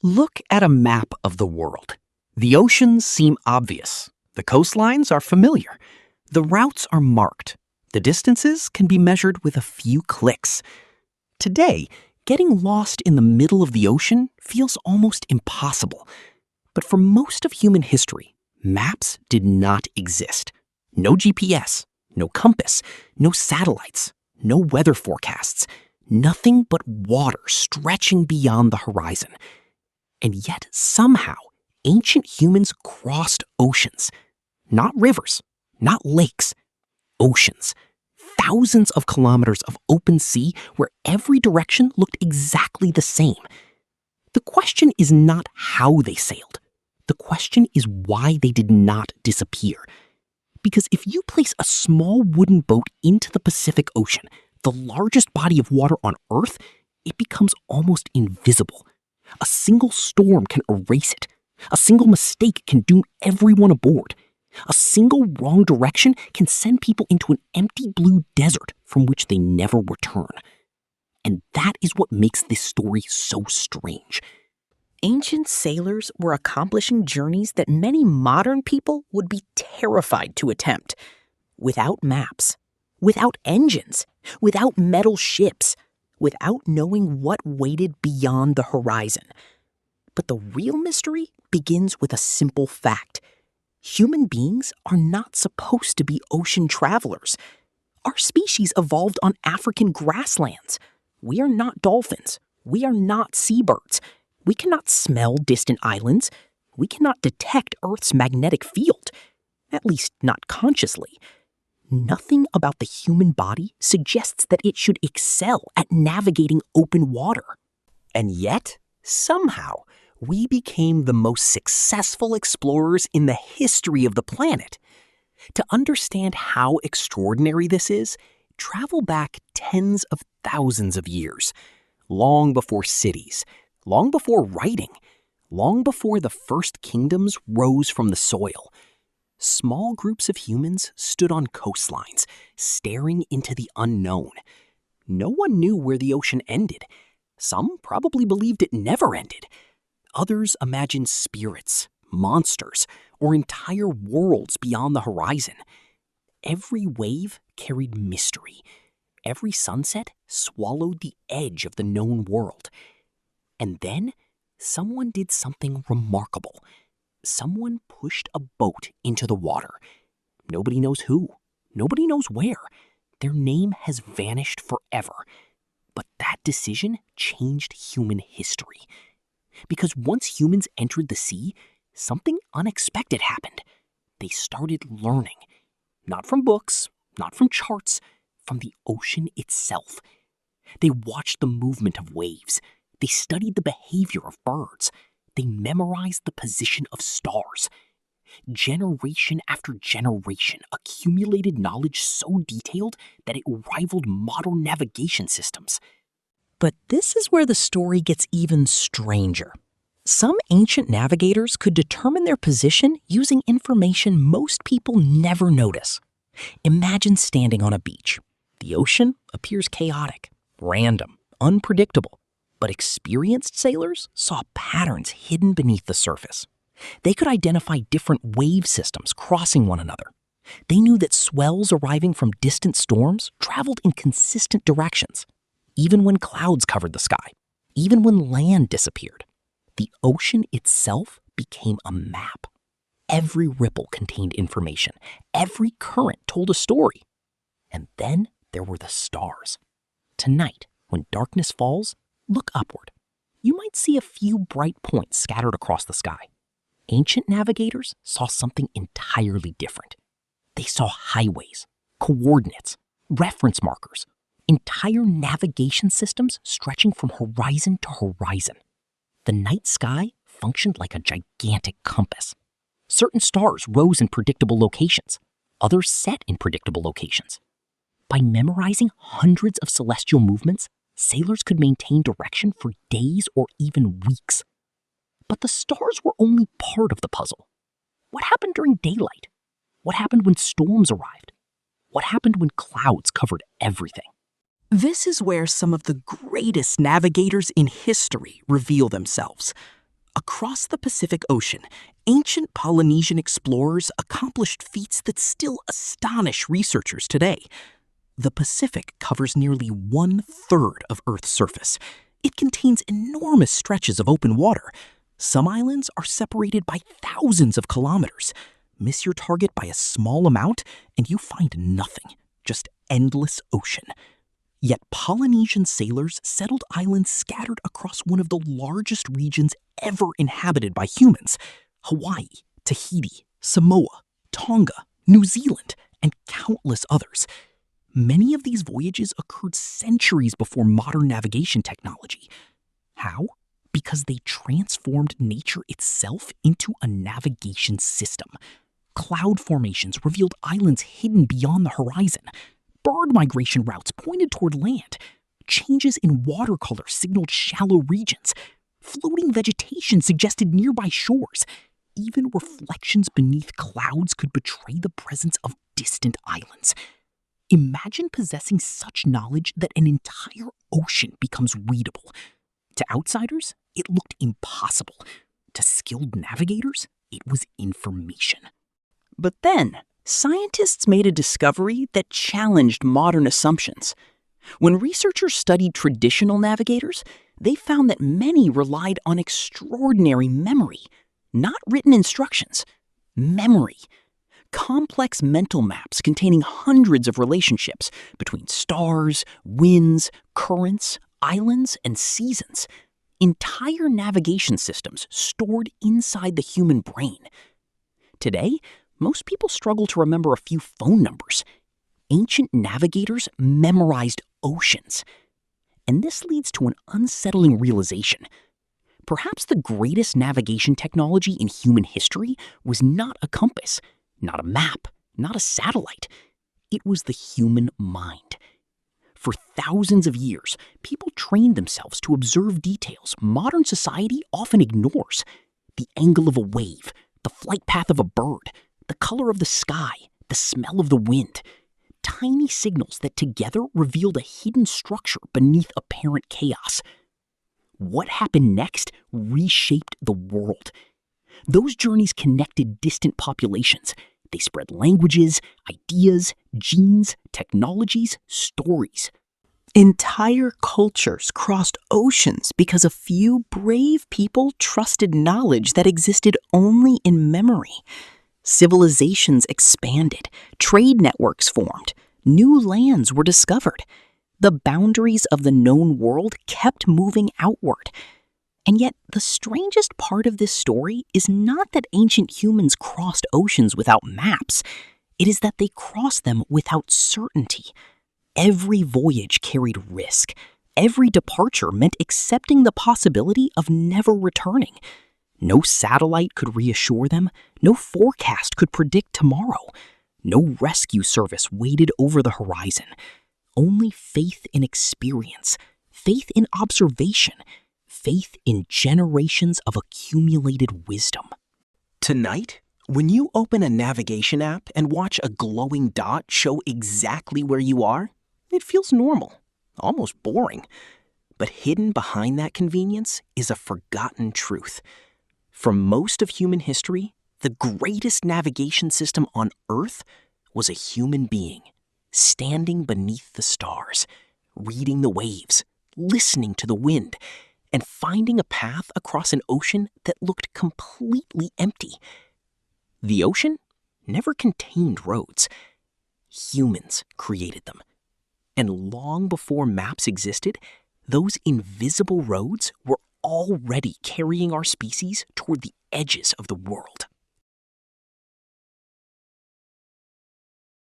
Look at a map of the world. The oceans seem obvious. The coastlines are familiar. The routes are marked. The distances can be measured with a few clicks. Today, getting lost in the middle of the ocean feels almost impossible. But for most of human history, maps did not exist. No GPS, no compass, no satellites, no weather forecasts, nothing but water stretching beyond the horizon. And yet, somehow, ancient humans crossed oceans. Not rivers, not lakes, oceans. Thousands of kilometers of open sea where every direction looked exactly the same. The question is not how they sailed. The question is why they did not disappear. Because if you place a small wooden boat into the Pacific Ocean, the largest body of water on Earth, it becomes almost invisible. A single storm can erase it. A single mistake can doom everyone aboard. A single wrong direction can send people into an empty blue desert from which they never return. And that is what makes this story so strange. Ancient sailors were accomplishing journeys that many modern people would be terrified to attempt. Without maps, without engines, without metal ships, without knowing what waited beyond the horizon. But the real mystery begins with a simple fact. Human beings are not supposed to be ocean travelers. Our species evolved on African grasslands. We are not dolphins. We are not seabirds. We cannot smell distant islands. We cannot detect Earth's magnetic field, at least not consciously. Nothing about the human body suggests that it should excel at navigating open water. And yet, somehow, we became the most successful explorers in the history of the planet. To understand how extraordinary this is, travel back tens of thousands of years, long before cities, long before writing, long before the first kingdoms rose from the soil. Small groups of humans stood on coastlines, staring into the unknown. No one knew where the ocean ended. Some probably believed it never ended. Others imagined spirits, monsters, or entire worlds beyond the horizon. Every wave carried mystery. Every sunset swallowed the edge of the known world. And then, someone did something remarkable. Someone pushed a boat into the water. Nobody knows who. Nobody knows where. Their name has vanished forever. But that decision changed human history. Because once humans entered the sea, something unexpected happened. They started learning. Not from books, not from charts, from the ocean itself. They watched the movement of waves. They studied the behavior of birds. They memorized the position of stars. Generation after generation accumulated knowledge so detailed that it rivaled modern navigation systems. But this is where the story gets even stranger. Some ancient navigators could determine their position using information most people never notice. Imagine standing on a beach. The ocean appears chaotic, random, unpredictable. But experienced sailors saw patterns hidden beneath the surface. They could identify different wave systems crossing one another. They knew that swells arriving from distant storms traveled in consistent directions, even when clouds covered the sky, even when land disappeared. The ocean itself became a map. Every ripple contained information. Every current told a story. And then there were the stars. Tonight, when darkness falls, look upward. You might see a few bright points scattered across the sky. Ancient navigators saw something entirely different. They saw highways, coordinates, reference markers, entire navigation systems stretching from horizon to horizon. The night sky functioned like a gigantic compass. Certain stars rose in predictable locations. Others set in predictable locations. By memorizing hundreds of celestial movements, sailors could maintain direction for days or even weeks. But the stars were only part of the puzzle. What happened during daylight? What happened when storms arrived? What happened when clouds covered everything? This is where some of the greatest navigators in history reveal themselves. Across the Pacific Ocean, ancient Polynesian explorers accomplished feats that still astonish researchers today. The Pacific covers nearly 1/3 of Earth's surface. It contains enormous stretches of open water. Some islands are separated by thousands of kilometers. Miss your target by a small amount, and you find nothing, just endless ocean. Yet Polynesian sailors settled islands scattered across one of the largest regions ever inhabited by humans: Hawaii, Tahiti, Samoa, Tonga, New Zealand, and countless others. Many of these voyages occurred centuries before modern navigation technology. How? Because they transformed nature itself into a navigation system. Cloud formations revealed islands hidden beyond the horizon. Bird migration routes pointed toward land. Changes in watercolor signaled shallow regions. Floating vegetation suggested nearby shores. Even reflections beneath clouds could betray the presence of distant islands. Imagine possessing such knowledge that an entire ocean becomes readable. To outsiders, it looked impossible. To skilled navigators, it was information. But then, scientists made a discovery that challenged modern assumptions. When researchers studied traditional navigators, they found that many relied on extraordinary memory, not written instructions. Memory. Complex mental maps containing hundreds of relationships between stars, winds, currents, islands, and seasons. Entire navigation systems stored inside the human brain. Today, most people struggle to remember a few phone numbers. Ancient navigators memorized oceans. And this leads to an unsettling realization. Perhaps the greatest navigation technology in human history was not a compass, not a map, not a satellite. It was the human mind. For thousands of years, people trained themselves to observe details modern society often ignores. The angle of a wave, the flight path of a bird, the color of the sky, the smell of the wind. Tiny signals that together revealed a hidden structure beneath apparent chaos. What happened next reshaped the world. Those journeys connected distant populations. They spread languages, ideas, genes, technologies, stories. Entire cultures crossed oceans because a few brave people trusted knowledge that existed only in memory. Civilizations expanded, trade networks formed, new lands were discovered. The boundaries of the known world kept moving outward. And yet, the strangest part of this story is not that ancient humans crossed oceans without maps. It is that they crossed them without certainty. Every voyage carried risk. Every departure meant accepting the possibility of never returning. No satellite could reassure them. No forecast could predict tomorrow. No rescue service waited over the horizon. Only faith in experience, faith in observation, faith in generations of accumulated wisdom. Tonight, when you open a navigation app and watch a glowing dot show exactly where you are, it feels normal, almost boring. But hidden behind that convenience is a forgotten truth. For most of human history, the greatest navigation system on Earth was a human being, standing beneath the stars, reading the waves, listening to the wind, and finding a path across an ocean that looked completely empty. The ocean never contained roads. Humans created them. And long before maps existed, those invisible roads were already carrying our species toward the edges of the world.